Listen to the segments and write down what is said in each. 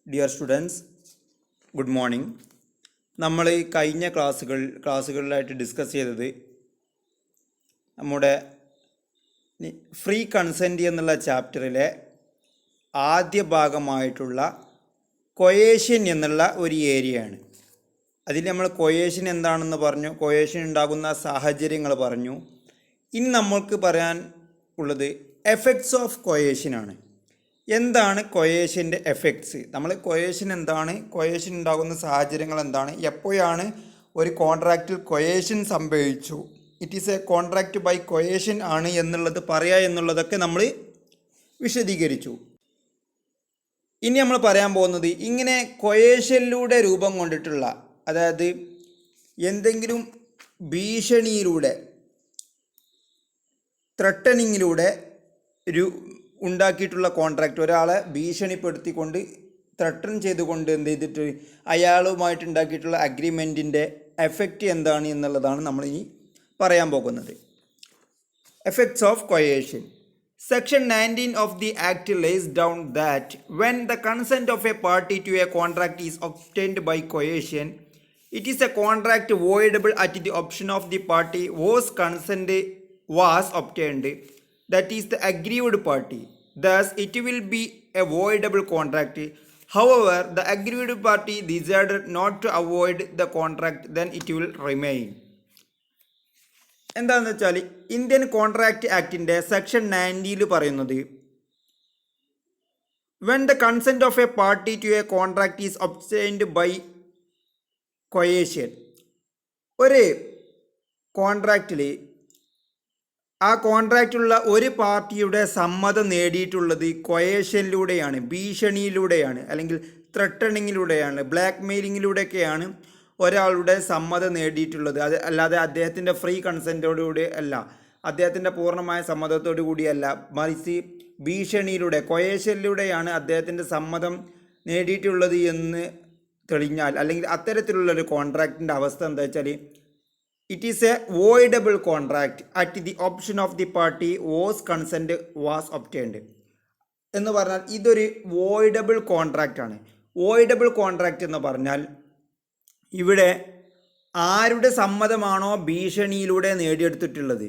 Dear students, good morning. നമ്മൾ ഈ കഴിഞ്ഞ ക്ലാസ്സുകളിലായിട്ട് ഡിസ്കസ് ചെയ്തത് നമ്മുടെ ഫ്രീ കൺസെൻറ്റ് എന്നുള്ള ചാപ്റ്ററിലെ ആദ്യ ഭാഗമായിട്ടുള്ള കൊയേഷൻ എന്നുള്ള ഒരു ഏരിയയാണ്. അതിൽ നമ്മൾ കൊയേഷൻ എന്താണെന്ന് പറഞ്ഞു, കൊയേഷൻ ഉണ്ടാകുന്ന സാഹചര്യങ്ങൾ പറഞ്ഞു. ഇനി നമ്മൾക്ക് പറയാൻ ഉള്ളത് എഫക്ട്സ് ഓഫ് കൊയേഷനാണ്. എന്താണ് കൊയേഷൻ്റെ എഫക്ട്സ്? നമ്മൾ കൊയേഷൻ എന്താണ്, കൊയേഷൻ ഉണ്ടാകുന്ന സാഹചര്യങ്ങൾ എന്താണ്, എപ്പോഴാണ് ഒരു കോൺട്രാക്റ്റിൽ കൊയേഷൻ സംഭവിച്ചു, it is a contract by coercion ആണ് എന്നുള്ളത് പറയുക എന്നുള്ളതൊക്കെ നമ്മൾ വിശദീകരിച്ചു. ഇനി നമ്മൾ പറയാൻ പോകുന്നത് ഇങ്ങനെ കൊയേഷനിലൂടെ രൂപം കൊണ്ടിട്ടുള്ള, അതായത് എന്തെങ്കിലും ഭീഷണിയിലൂടെ, ത്രട്ടനിങ്ങിലൂടെ ഉണ്ടാക്കിയിട്ടുള്ള കോൺട്രാക്റ്റ്, ഒരാളെ ഭീഷണിപ്പെടുത്തിക്കൊണ്ട് ത്രട്ടൺ ചെയ്തുകൊണ്ട് എന്ത് ചെയ്തിട്ട് അയാളുമായിട്ട് ഉണ്ടാക്കിയിട്ടുള്ള അഗ്രിമെൻറ്റിൻ്റെ എഫക്റ്റ് എന്താണ് എന്നുള്ളതാണ് നമ്മൾ ഇനി പറയാൻ പോകുന്നത്. Effects of കൊയേഷൻ. Section 19 of the Act lays down that when the consent of a party to a contract is obtained by coercion, it is a contract voidable at the option of the party whose consent was obtained, that is the aggrieved party. Thus, it will be a voidable contract. However, the aggrieved party decided not to avoid the contract, then it will remain. എന്താണെന്ന് വെച്ചാൽ Indian contract ആക്ടിൻ്റെ section 90 പറയുന്നത്, when the consent of a party to a contract is obtained by coercion. ഒരു കോൺട്രാക്റ്റിൽ ആ കോൺട്രാക്റ്റിലുള്ള ഒരു പാർട്ടിയുടെ സമ്മതം നേടിയിട്ടുള്ളത് കൊയേഷനിലൂടെയാണ്, ഭീഷണിയിലൂടെയാണ്, അല്ലെങ്കിൽ ത്രട്ടണിങ്ങിലൂടെയാണ്, ബ്ലാക്ക് മെയിലിങ്ങിലൂടെയൊക്കെയാണ് ഒരാളുടെ സമ്മതം നേടിയിട്ടുള്ളത്. അത് അല്ലാതെ അദ്ദേഹത്തിൻ്റെ ഫ്രീ കൺസെൻറ്റോടുകൂടി അല്ല, അദ്ദേഹത്തിൻ്റെ പൂർണ്ണമായ സമ്മതത്തോടു കൂടിയല്ല, മറിച്ച് ഭീഷണിയിലൂടെ, കൊയേഷനിലൂടെയാണ് അദ്ദേഹത്തിൻ്റെ സമ്മതം നേടിയിട്ടുള്ളത് എന്ന് തെളിഞ്ഞാൽ, അല്ലെങ്കിൽ അത്തരത്തിലുള്ളൊരു കോൺട്രാക്റ്റിൻ്റെ അവസ്ഥ എന്താ വെച്ചാൽ it is a voidable contract at the option of the party whose consent was obtained എന്ന് പറഞ്ഞാൽ ഇതൊരു വോയിഡബിൾ കോൺട്രാക്റ്റാണ്. വോയിഡബിൾ കോൺട്രാക്റ്റ് എന്ന് പറഞ്ഞാൽ ഇവിടെ ആരുടെ സമ്മതമാണോ ഭീഷണിയിലൂടെ നേടിയെടുത്തിട്ടുള്ളത്,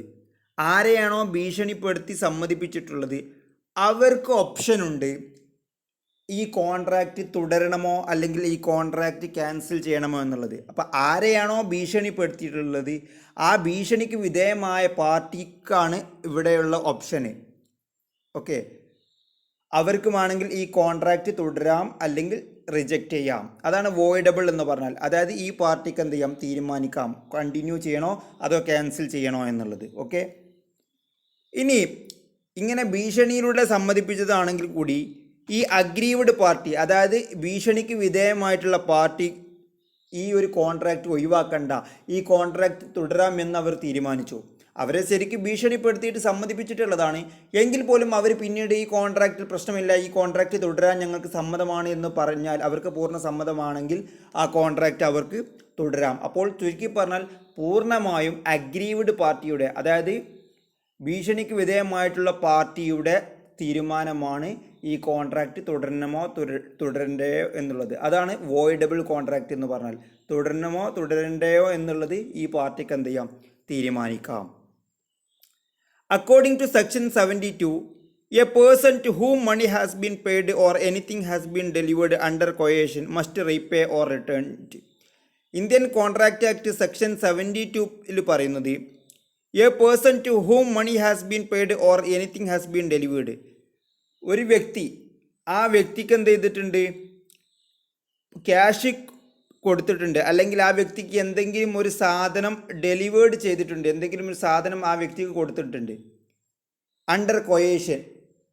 ആരെയാണോ ഭീഷണിപ്പെടുത്തി സമ്മതിപ്പിച്ചിട്ടുള്ളത്, അവർക്ക് ഓപ്ഷനുണ്ട് ഈ കോൺട്രാക്റ്റ് തുടരണമോ അല്ലെങ്കിൽ ഈ കോൺട്രാക്റ്റ് ക്യാൻസൽ ചെയ്യണമോ എന്നുള്ളത്. അപ്പോൾ ആരെയാണോ ഭീഷണിപ്പെടുത്തിയിട്ടുള്ളത് ആ ഭീഷണിക്ക് വിധേയമായ പാർട്ടിക്കാണ് ഇവിടെയുള്ള ഓപ്ഷന്. ഓക്കെ, അവർക്കുമാണെങ്കിൽ ഈ കോൺട്രാക്റ്റ് തുടരാം അല്ലെങ്കിൽ റിജക്റ്റ് ചെയ്യാം. അതാണ് വോയിഡബിൾ എന്ന് പറഞ്ഞാൽ. അതായത് ഈ പാർട്ടിക്ക് എന്ത് ചെയ്യാം, തീരുമാനിക്കാം കണ്ടിന്യൂ ചെയ്യണോ അതോ ക്യാൻസൽ ചെയ്യണോ എന്നുള്ളത്. ഓക്കെ, ഇനി ഇങ്ങനെ ഭീഷണിയിലൂടെ സമ്മതിപ്പിച്ചതാണെങ്കിൽ കൂടി ഈ അഗ്രീവ്ഡ് പാർട്ടി, അതായത് ഭീഷണിക്ക് വിധേയമായിട്ടുള്ള പാർട്ടി ഈ ഒരു കോൺട്രാക്റ്റ് ഒഴിവാക്കണ്ട, ഈ കോൺട്രാക്റ്റ് തുടരാം എന്ന് അവർ തീരുമാനിച്ചു. അവരെ ശരിക്കും ഭീഷണിപ്പെടുത്തിയിട്ട് സമ്മതിപ്പിച്ചിട്ടുള്ളതാണ്. എങ്കിൽ പോലും അവർ പിന്നീട് ഈ കോൺട്രാക്റ്റിൽ പ്രശ്നമില്ല, ഈ കോൺട്രാക്റ്റ് തുടരാൻ ഞങ്ങൾക്ക് സമ്മതമാണ് എന്ന് പറഞ്ഞാൽ, അവർക്ക് പൂർണ്ണ സമ്മതമാണെങ്കിൽ ആ കോൺട്രാക്റ്റ് അവർക്ക് തുടരാം. അപ്പോൾ ചുരുക്കി പറഞ്ഞാൽ പൂർണ്ണമായും അഗ്രീവ്ഡ് പാർട്ടിയുടെ, അതായത് ഭീഷണിക്ക് വിധേയമായിട്ടുള്ള പാർട്ടിയുടെ തീരുമാനമാണ് ഈ കോൺട്രാക്റ്റ് തുടരണമോ തുടരണ്ടയോ എന്നുള്ളത്. അതാണ് വോയിഡബിൾ കോൺട്രാക്റ്റ് എന്ന് പറഞ്ഞാൽ. തുടരണമോ തുടരണ്ടയോ എന്നുള്ളത് ഈ പാർട്ടിക്ക് എന്ത് ചെയ്യാം, തീരുമാനിക്കാം. According to section 72, a person to whom money has been paid or anything has been delivered under coercion must repay or return it. Indian contract act section 72 പറയുന്നത്, a person to whom money has been paid or anything has been delivered. ഒരു വ്യക്തി, ആ വ്യക്തിക്ക് എന്ത് ചെയ്തിട്ടുണ്ട്, cash കൊടുത്തിട്ടുണ്ട്, അല്ലെങ്കിൽ ആ വ്യക്തിക്ക് എന്തെങ്കിലും ഒരു സാധനം ഡെലിവേർഡ് ചെയ്തിട്ടുണ്ട്, എന്തെങ്കിലും ഒരു സാധനം ആ വ്യക്തിക്ക് കൊടുത്തിട്ടുണ്ട് അണ്ടർ കൊയേഷൻ,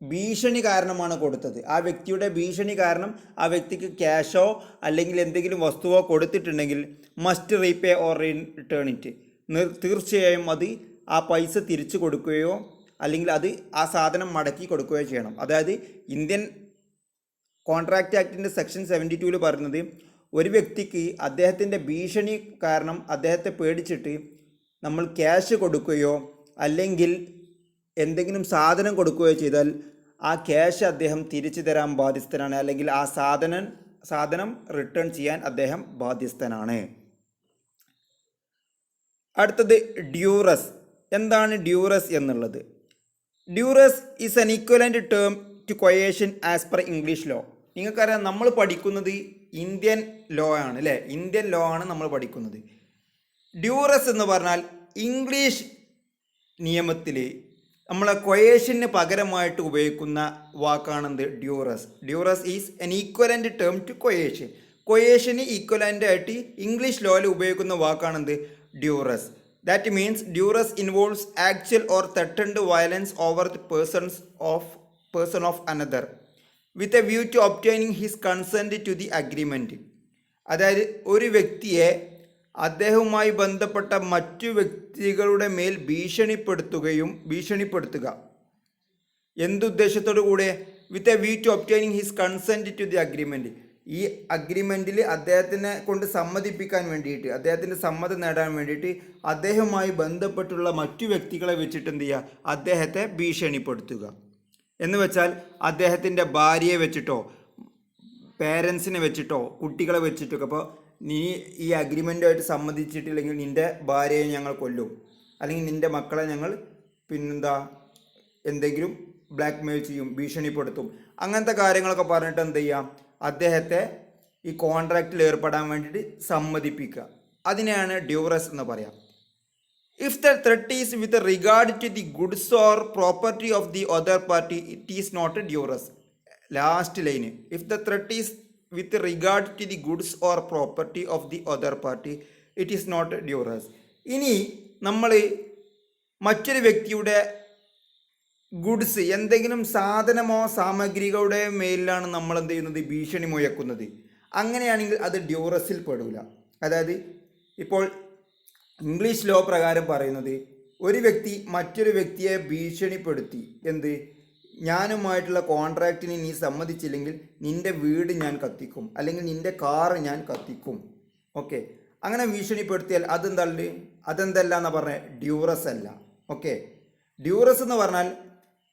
ഭീഷണി കാരണമാണ് കൊടുത്തത്. ആ വ്യക്തിയുടെ ഭീഷണി കാരണം ആ വ്യക്തിക്ക് ക്യാഷോ അല്ലെങ്കിൽ എന്തെങ്കിലും വസ്തുവോ കൊടുത്തിട്ടുണ്ടെങ്കിൽ must repay or return it, തീർച്ചയായും അത് ആ പൈസ തിരിച്ചു കൊടുക്കുകയോ അല്ലെങ്കിൽ അത് ആ സാധനം മടക്കി കൊടുക്കുകയോ ചെയ്യണം. അതായത് ഇന്ത്യൻ കോൺട്രാക്റ്റ് ആക്ടിൻ്റെ സെക്ഷൻ 72 പറയുന്നത്, ഒരു വ്യക്തിക്ക് അദ്ദേഹത്തിൻ്റെ ഭീഷണി കാരണം അദ്ദേഹത്തെ പേടിച്ചിട്ട് നമ്മൾ ക്യാഷ് കൊടുക്കുകയോ അല്ലെങ്കിൽ എന്തെങ്കിലും സാധനം കൊടുക്കുകയോ ചെയ്താൽ ആ ക്യാഷ് അദ്ദേഹം തിരിച്ചു തരാൻ ബാധ്യസ്ഥനാണ്, അല്ലെങ്കിൽ ആ സാധനം സാധനം റിട്ടേൺ ചെയ്യാൻ അദ്ദേഹം ബാധ്യസ്ഥനാണ്. അടുത്തത് ഡ്യൂറസ്. എന്താണ് ഡ്യൂറസ് എന്നുള്ളത്? Duress is an equivalent term to coercion as per English law. നിങ്ങൾക്കറിയാം, നമ്മൾ പഠിക്കുന്നത് ഇന്ത്യൻ ലോ ആണ് അല്ലേ? ഇന്ത്യൻ ലോ ആണ് നമ്മൾ പഠിക്കുന്നത്. ഡ്യൂറസ് എന്ന് പറഞ്ഞാൽ ഇംഗ്ലീഷ് നിയമത്തിൽ നമ്മളെ കൊയേഷന് പകരമായിട്ട് ഉപയോഗിക്കുന്ന വാക്കാണെന്ത്? Duress. Duress is an equivalent term to coercion. കൊയേഷന് ഈക്വലൻ്റ് ആയിട്ട് ഇംഗ്ലീഷ് ലോയിൽ ഉപയോഗിക്കുന്ന വാക്കാണെന്ത്? Duress. That means duress involves actual or threatened violence over the person of another with a view to obtaining his consent to the agreement. അതായത് ഒരു വ്യക്തിയെ അദ്ദേഹവുമായി ബന്ധപ്പെട്ട മറ്റു വ്യക്തികളുടെ മേൽ ഭീഷണിപ്പെടുത്തുക. എന്തുദ്ദേശത്തോടു കൂടെ? With a view to obtaining his consent to the agreement. ഈ അഗ്രിമെൻറ്റിൽ അദ്ദേഹത്തിനെ കൊണ്ട് സമ്മതിപ്പിക്കാൻ വേണ്ടിയിട്ട്, അദ്ദേഹത്തിൻ്റെ സമ്മതം നേടാൻ വേണ്ടിയിട്ട് അദ്ദേഹവുമായി ബന്ധപ്പെട്ടുള്ള മറ്റു വ്യക്തികളെ വെച്ചിട്ട് എന്ത് ചെയ്യുക? അദ്ദേഹത്തെ ഭീഷണിപ്പെടുത്തുക. എന്ന് വെച്ചാൽ അദ്ദേഹത്തിൻ്റെ ഭാര്യയെ വെച്ചിട്ടോ പേരൻസിനെ വെച്ചിട്ടോ കുട്ടികളെ വെച്ചിട്ടൊക്കെ, അപ്പോൾ നീ ഈ അഗ്രിമെൻറ്റുമായിട്ട് സമ്മതിച്ചിട്ടില്ലെങ്കിൽ നിൻ്റെ ഭാര്യയെ ഞങ്ങൾ കൊല്ലും, അല്ലെങ്കിൽ നിൻ്റെ മക്കളെ ഞങ്ങൾ എന്തെങ്കിലും ബ്ലാക്ക് മെയിൽ ചെയ്യും, ഭീഷണിപ്പെടുത്തും, അങ്ങനത്തെ കാര്യങ്ങളൊക്കെ പറഞ്ഞിട്ട് എന്ത് ചെയ്യാം? അദ്ദേഹത്തെ ഈ കോൺട്രാക്റ്റിൽ ഏർപ്പെടാൻ വേണ്ടിയിട്ട് സമ്മതിപ്പിക്കുക. അതിനെയാണ് ഡ്യൂറസ് എന്ന് പറയാം. If the threat is with regard to the goods or property of the other party it is not duress. Last line, if the threat is with regard to the goods or property of the other party it is not duress. ഇനി നമ്മൾ മറ്റൊരു വ്യക്തിയുടെ goods, എന്തെങ്കിലും സാധനമോ സാമഗ്രികളുടെ മേലിലാണ് നമ്മൾ എന്ത് ചെയ്യുന്നത്? ഭീഷണി മുഴക്കുന്നത്. അങ്ങനെയാണെങ്കിൽ അത് ഡ്യൂറസിൽ പെടില്ല. അതായത് ഇപ്പോൾ ഇംഗ്ലീഷ് ലോ പ്രകാരം പറയുന്നത്, ഒരു വ്യക്തി മറ്റൊരു വ്യക്തിയെ ഭീഷണിപ്പെടുത്തി, ഞാനുമായിട്ടുള്ള കോൺട്രാക്റ്റിന് നീ സമ്മതിച്ചില്ലെങ്കിൽ നിൻ്റെ വീട് ഞാൻ കത്തിക്കും, അല്ലെങ്കിൽ നിൻ്റെ കാറ് ഞാൻ കത്തിക്കും. ഓക്കെ, അങ്ങനെ ഭീഷണിപ്പെടുത്തിയാൽ അതെന്തല്ല എന്ന് പറഞ്ഞാൽ ഡ്യൂറസ് അല്ല. ഓക്കെ, ഡ്യൂറസ് എന്ന് പറഞ്ഞാൽ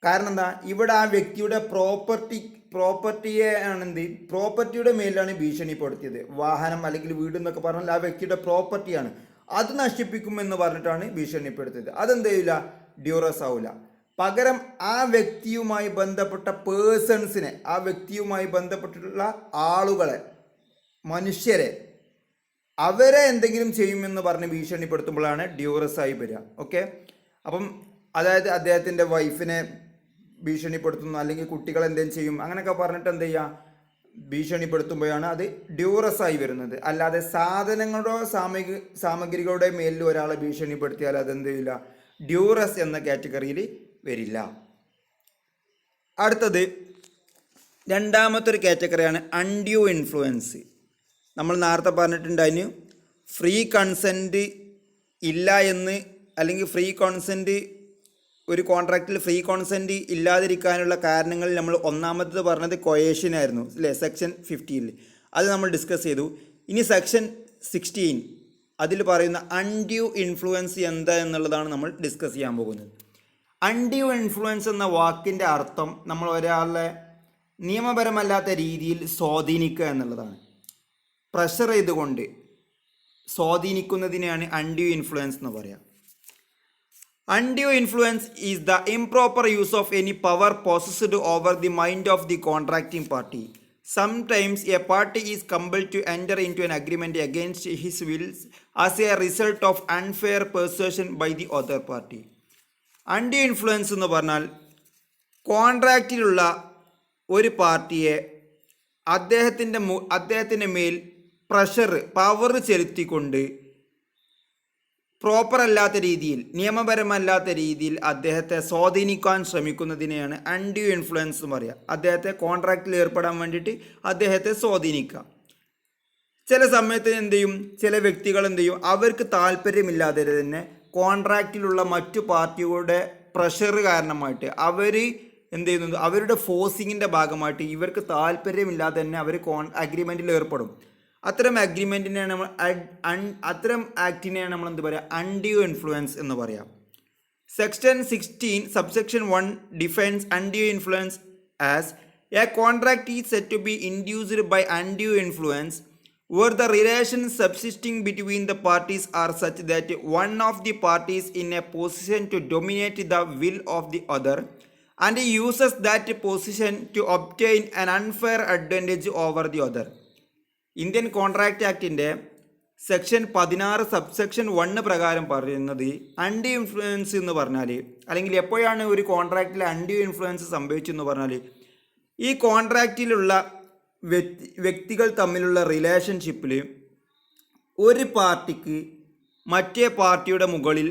കാരണം എന്താ? ഇവിടെ ആ വ്യക്തിയുടെ പ്രോപ്പർട്ടിയെ പ്രോപ്പർട്ടിയുടെ മേലാണ് ഭീഷണിപ്പെടുത്തിയത്. വാഹനം അല്ലെങ്കിൽ വീട് എന്നൊക്കെ പറഞ്ഞാൽ ആ വ്യക്തിയുടെ പ്രോപ്പർട്ടിയാണ്, അത് നശിപ്പിക്കുമെന്ന് പറഞ്ഞിട്ടാണ് ഭീഷണിപ്പെടുത്തിയത്. അതെന്ത് ചെയ്യില്ല? ഡ്യൂറസ് ആവില്ല. പകരം ആ വ്യക്തിയുമായി ബന്ധപ്പെട്ട പേഴ്സൺസിനെ, ആ വ്യക്തിയുമായി ബന്ധപ്പെട്ടിട്ടുള്ള ആളുകളെ, മനുഷ്യരെ, അവരെ എന്തെങ്കിലും ചെയ്യുമെന്ന് പറഞ്ഞ് ഭീഷണിപ്പെടുത്തുമ്പോഴാണ് ഡ്യൂറസ് ആയി വരിക. ഓക്കെ, അപ്പം അതായത് അദ്ദേഹത്തിൻ്റെ വൈഫിനെ ഭീഷണിപ്പെടുത്തുന്നു, അല്ലെങ്കിൽ കുട്ടികൾ എന്തെങ്കിലും ചെയ്യും, അങ്ങനെയൊക്കെ പറഞ്ഞിട്ട് എന്ത് ചെയ്യുക? ഭീഷണിപ്പെടുത്തുമ്പോഴാണ് അത് ഡ്യൂറസ് ആയി വരുന്നത്. അല്ലാതെ സാധനങ്ങളുടെ സാമഗ്രികളുടെ മേലിൽ ഒരാളെ ഭീഷണിപ്പെടുത്തിയാൽ അതെന്ത് ചെയ്യില്ല? ഡ്യൂറസ് എന്ന കാറ്റഗറിയിൽ വരില്ല. അടുത്തത് രണ്ടാമത്തെ ഒരു കാറ്റഗറിയാണ് അൺഡ്യൂ ഇൻഫ്ലുവൻസ്. നമ്മൾ നേരത്തെ പറഞ്ഞിട്ടുണ്ടായിരുന്നു, ഫ്രീ കൺസെൻറ്റ് ഇല്ല എന്ന്, അല്ലെങ്കിൽ ഫ്രീ കൺസെൻറ്റ്, ഒരു കോൺട്രാക്റ്റിൽ ഫ്രീ കൺസെൻറ്റ് ഇല്ലാതിരിക്കാനുള്ള കാരണങ്ങളിൽ നമ്മൾ ഒന്നാമത്തേത് പറഞ്ഞത് കൊയേഷൻ ആയിരുന്നു അല്ലേ? സെക്ഷൻ 15 അത് നമ്മൾ ഡിസ്കസ് ചെയ്തു. ഇനി സെക്ഷൻ 16 അതിൽ പറയുന്ന അൺഡ്യൂ ഇൻഫ്ലുവൻസ് എന്താ എന്നുള്ളതാണ് നമ്മൾ ഡിസ്കസ് ചെയ്യാൻ പോകുന്നത്. അൺഡ്യൂ ഇൻഫ്ലുവൻസ് എന്ന വാക്കിൻ്റെ അർത്ഥം നമ്മൾ ഒരാളെ നിയമപരമല്ലാത്ത രീതിയിൽ സ്വാധീനിക്കുക എന്നുള്ളതാണ്. പ്രഷർ ചെയ്തുകൊണ്ട് സ്വാധീനിക്കുന്നതിനെയാണ് അൺഡ്യൂ ഇൻഫ്ലുവൻസ് എന്ന് പറയാം. Undue influence is the improper use of any power possessed over the mind of the contracting party. Sometimes a party is compelled to enter into an agreement against his will as a result of unfair persuasion by the other party. Undue influence എന്ന് പറഞ്ഞാൽ കോൺട്രാക്റ്റിലുള്ള ഒരു പാർട്ടിയെ അദ്ദേഹത്തിൻ്റെ മേൽ power ചെലുത്തിക്കൊണ്ട് proper അല്ലാത്ത രീതിയിൽ, നിയമപരമല്ലാത്ത രീതിയിൽ അദ്ദേഹത്തെ സ്വാധീനിക്കാൻ ശ്രമിക്കുന്നതിനെയാണ് അൺഡ്യൂ ഇൻഫ്ലുവൻസ് എന്ന് പറയുക. അദ്ദേഹത്തെ കോൺട്രാക്റ്റിൽ ഏർപ്പെടാൻ വേണ്ടിയിട്ട് അദ്ദേഹത്തെ സ്വാധീനിക്കുക. ചില സമയത്ത് എന്ത് ചെയ്യും? ചില വ്യക്തികൾ എന്ത് ചെയ്യും? അവർക്ക് താല്പര്യമില്ലാതെ തന്നെ കോൺട്രാക്റ്റിലുള്ള മറ്റു പാർട്ടികളുടെ പ്രഷർ കാരണമായിട്ട് അവർ എന്ത് ചെയ്യുന്നത്? അവരുടെ ഫോഴ്സിങ്ങിൻ്റെ ഭാഗമായിട്ട് ഇവർക്ക് താല്പര്യമില്ലാതെ തന്നെ അവർ അഗ്രിമെൻറ്റിൽ ഏർപ്പെടും. അത്തരം ആക്ടിനെയാണ് നമ്മൾ എന്ത് പറയുക? അൺഡ്യൂ ഇൻഫ്ലുവൻസ് എന്ന് പറയാം. Section 16 subsection 1 defines undue influence as A contract is said to be induced by undue influence where the relations subsisting between the parties are such that one of the parties in a position to dominate the will of the other and uses that position to obtain an unfair advantage over the other. Indian contract ആക്ടിൻ്റെ section 16 subsection 1 പ്രകാരം പറയുന്നത് undue influence എന്ന് പറഞ്ഞാൽ, അല്ലെങ്കിൽ എപ്പോഴാണ് ഒരു കോൺട്രാക്റ്റിൽ undue influence സംഭവിച്ചെന്ന് പറഞ്ഞാൽ, ഈ കോൺട്രാക്റ്റിലുള്ള വ്യക്തികൾ തമ്മിലുള്ള റിലേഷൻഷിപ്പിൽ ഒരു പാർട്ടിക്ക് മറ്റേ പാർട്ടിയുടെ മുകളിൽ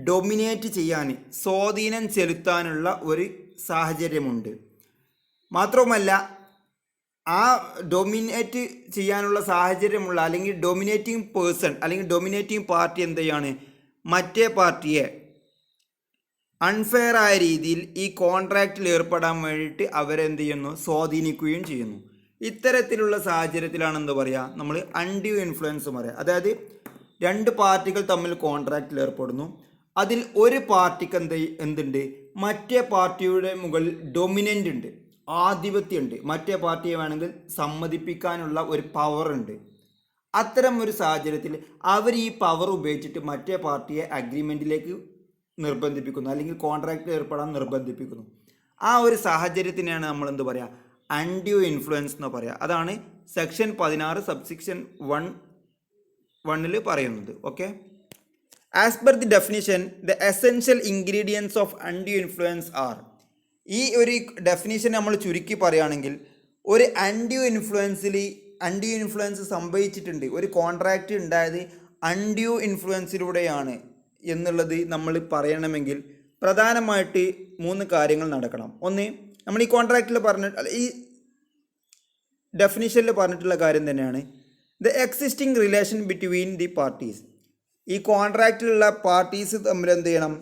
ഡൊമിനേറ്റ് ചെയ്യാൻ, സ്വാധീനം ചെലുത്താനുള്ള ഒരു സാഹചര്യമുണ്ട്. മാത്രവുമല്ല, ആ ഡൊമിനേറ്റ് ചെയ്യാനുള്ള സാഹചര്യമുള്ള അല്ലെങ്കിൽ ഡൊമിനേറ്റിംഗ് പേഴ്സൺ അല്ലെങ്കിൽ ഡൊമിനേറ്റിംഗ് പാർട്ടി എന്ത് ചെയ്യാണ്, മറ്റേ പാർട്ടിയെ അൺഫെയർ ആയ രീതിയിൽ ഈ കോൺട്രാക്റ്റിൽ ഏർപ്പെടാൻ വേണ്ടിയിട്ട് അവരെന്ത് ചെയ്യുന്നു, സ്വാധീനിക്കുകയും ചെയ്യുന്നു. ഇത്തരത്തിലുള്ള സാഹചര്യത്തിലാണ് എന്ത് പറയുക, നമ്മൾ അൺഡ്യൂ ഇൻഫ്ലുവൻസ് പറയുക. അതായത് രണ്ട് പാർട്ടികൾ തമ്മിൽ കോൺട്രാക്റ്റിൽ ഏർപ്പെടുന്നു, അതിൽ ഒരു പാർട്ടിക്ക് എന്തുണ്ട്, മറ്റേ പാർട്ടിയുടെ മുകളിൽ ഡൊമിനൻ്റ് ഉണ്ട്, ആധിപത്യമുണ്ട്, മറ്റേ പാർട്ടിയെ വേണമെങ്കിൽ സമ്മതിപ്പിക്കാനുള്ള ഒരു പവർ ഉണ്ട്. അത്തരം ഒരു സാഹചര്യത്തിൽ അവർ ഈ പവർ ഉപയോഗിച്ചിട്ട് മറ്റേ പാർട്ടിയെ അഗ്രിമെൻറ്റിലേക്ക് നിർബന്ധിപ്പിക്കുന്നു, അല്ലെങ്കിൽ കോൺട്രാക്റ്റിൽ ഏർപ്പെടാൻ നിർബന്ധിപ്പിക്കുന്നു. ആ ഒരു സാഹചര്യത്തിനെയാണ് നമ്മൾ എന്ത് പറയുക, അൺഡ്യൂ ഇൻഫ്ലുവൻസ് എന്ന് പറയുക. അതാണ് സെക്ഷൻ 16 സബ്സെക്ഷൻ 1 പറയുന്നത്. Okay, as per the definition the essential ingredients of undue influence are. ഈ ഒരു ഡെഫിനിഷൻ നമ്മൾ ചുരുക്കി പറയുകയാണെങ്കിൽ, ഒരു അൺഡ്യൂ ഇൻഫ്ലുവൻസ് സംഭവിച്ചിട്ടുണ്ട്, ഒരു കോൺട്രാക്റ്റ് ഉണ്ടായത് അൺഡ്യൂ ഇൻഫ്ലുവൻസിലൂടെയാണ് എന്നുള്ളത് നമ്മൾ പറയണമെങ്കിൽ പ്രധാനമായിട്ട് 3 കാര്യങ്ങൾ നടക്കണം. ഒന്ന്, നമ്മൾ ഈ കോൺട്രാക്റ്റിൽ ഈ ഡെഫിനിഷനിൽ പറഞ്ഞിട്ടുള്ള കാര്യം തന്നെയാണ് the existing relation between the parties. ഈ കോൺട്രാക്റ്റിലുള്ള പാർട്ടീസ് തമ്മിൽ എന്ത് ചെയ്യണം,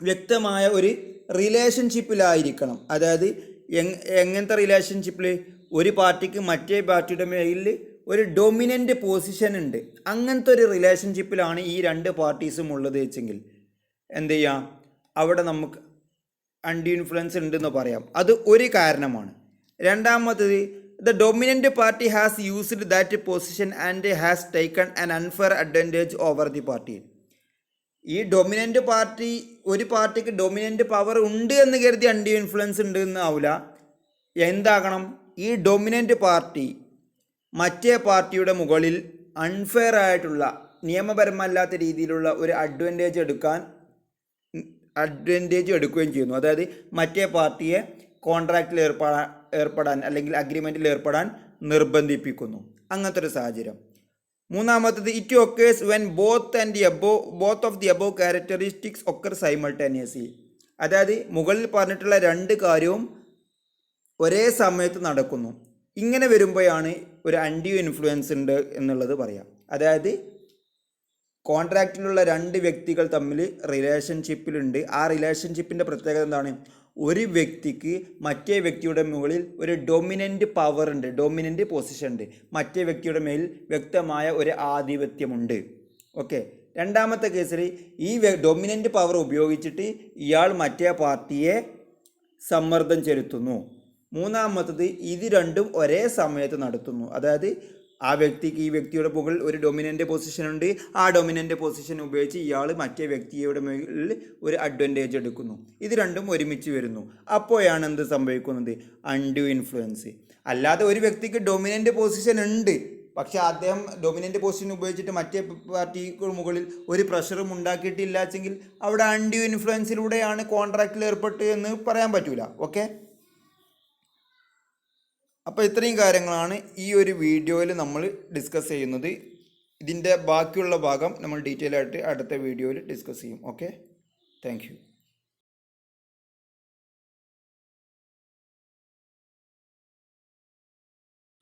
വ്യക്തമായ ഒരു റിലേഷൻഷിപ്പിലായിരിക്കണം. അതായത് എങ്ങനത്തെ റിലേഷൻഷിപ്പിൽ, ഒരു പാർട്ടിക്ക് മറ്റേ പാർട്ടിയുടെ മേലിൽ ഒരു ഡൊമിനൻ്റ് പൊസിഷൻ ഉണ്ട്, അങ്ങനത്തെ ഒരു റിലേഷൻഷിപ്പിലാണ് ഈ രണ്ട് പാർട്ടീസും ഉള്ളത് വെച്ചെങ്കിൽ എന്ത് ചെയ്യാം, അവിടെ നമുക്ക് അൺഡ്യൂ ഇൻഫ്ലുവൻസ് ഉണ്ടെന്ന് പറയാം. അത് ഒരു കാരണമാണ്. രണ്ടാമത്തത്, the dominant party has used that position and has taken an unfair advantage over the party. ഈ ഡൊമിനൻ്റ് പാർട്ടി, ഒരു പാർട്ടിക്ക് ഡൊമിനൻ്റ് പവർ ഉണ്ട് എന്ന് കരുതി അൺഡ്യൂ ഇൻഫ്ലുവൻസ് ഉണ്ട് എന്നാവില്ല. എന്താകണം, ഈ ഡൊമിനൻ്റ് പാർട്ടി മറ്റേ പാർട്ടിയുടെ മുകളിൽ അൺഫെയർ ആയിട്ടുള്ള, നിയമപരമല്ലാത്ത രീതിയിലുള്ള ഒരു അഡ്വാൻറ്റേജ് എടുക്കുകയും ചെയ്യുന്നു. അതായത് മറ്റേ പാർട്ടിയെ കോൺട്രാക്റ്റിൽ ഏർപ്പെടാൻ അല്ലെങ്കിൽ അഗ്രിമെൻറ്റിൽ ഏർപ്പെടാൻ നിർബന്ധിപ്പിക്കുന്നു. അങ്ങനത്തെ ഒരു സാഹചര്യം. മൂന്നാമത്തത്, it occurs when both of the above characteristics occur simultaneously. അതായത് മുകളിൽ പറഞ്ഞിട്ടുള്ള രണ്ട് കാര്യവും ഒരേ സമയത്ത് നടക്കുന്നു. ഇങ്ങനെ വരുമ്പോഴാണ് ഒരു അൺഡ്യൂ ഇൻഫ്ലുവൻസ് ഉണ്ട് എന്നുള്ളത് പറയാം. അതായത് കോൺട്രാക്റ്റിലുള്ള രണ്ട് വ്യക്തികൾ തമ്മിൽ റിലേഷൻഷിപ്പിലുണ്ട്. ആ റിലേഷൻഷിപ്പിൻ്റെ പ്രത്യേകത എന്താണ്, ഒരു വ്യക്തിക്ക് മറ്റേ വ്യക്തിയുടെ മുകളിൽ ഒരു ഡൊമിനൻ്റ് പവർ ഉണ്ട്, ഡൊമിനൻ്റ് പൊസിഷൻ ഉണ്ട്, മറ്റേ വ്യക്തിയുടെ മേൽ വ്യക്തമായ ഒരു ആധിപത്യമുണ്ട്. ഓക്കെ, രണ്ടാമത്തെ കേസിൽ ഈ ഡൊമിനൻ്റ് പവർ ഉപയോഗിച്ചിട്ട് ഇയാൾ മറ്റേ പാർട്ടിയെ സമ്മർദ്ദം ചെലുത്തുന്നു. മൂന്നാമത്തത്, ഇത് രണ്ടും ഒരേ സമയത്ത് നടത്തുന്നു. അതായത് ആ വ്യക്തിക്ക് ഈ വ്യക്തിയുടെ മുകളിൽ ഒരു ഡൊമിനൻ്റ് പൊസിഷൻ ഉണ്ട്, ആ ഡൊമിനൻ്റ് പൊസിഷൻ ഉപയോഗിച്ച് ഇയാൾ മറ്റേ വ്യക്തിയുടെ മുകളിൽ ഒരു അഡ്വാൻറ്റേജ് എടുക്കുന്നു. ഇത് രണ്ടും ഒരുമിച്ച് വരുന്നു. അപ്പോഴാണ് എന്ത് സംഭവിക്കുന്നത്, അൺഡ്യൂ ഇൻഫ്ലുവൻസ്. അല്ലാതെ ഒരു വ്യക്തിക്ക് ഡൊമിനൻ്റ് പൊസിഷൻ ഉണ്ട്, പക്ഷെ അദ്ദേഹം ഡൊമിനൻ്റ് പൊസിഷൻ ഉപയോഗിച്ചിട്ട് മറ്റേ പാർട്ടിക്ക് മുകളിൽ ഒരു പ്രഷറും ഉണ്ടാക്കിയിട്ടില്ല വെച്ചെങ്കിൽ അവിടെ അൺഡ്യൂ ഇൻഫ്ലുവൻസിലൂടെയാണ് കോൺട്രാക്റ്റിൽ ഏർപ്പെട്ട് എന്ന് പറയാൻ പറ്റൂല. ഓക്കെ, അപ്പോൾ ഇത്രയും കാര്യങ്ങളാണ് ഈ ഒരു വീഡിയോയിൽ നമ്മൾ ഡിസ്കസ് ചെയ്യുന്നത്. ഇതിൻ്റെ ബാക്കിയുള്ള ഭാഗം നമ്മൾ ഡീറ്റെയിൽ ആയിട്ട് അടുത്ത വീഡിയോയിൽ ഡിസ്കസ് ചെയ്യും. Okay, thank you.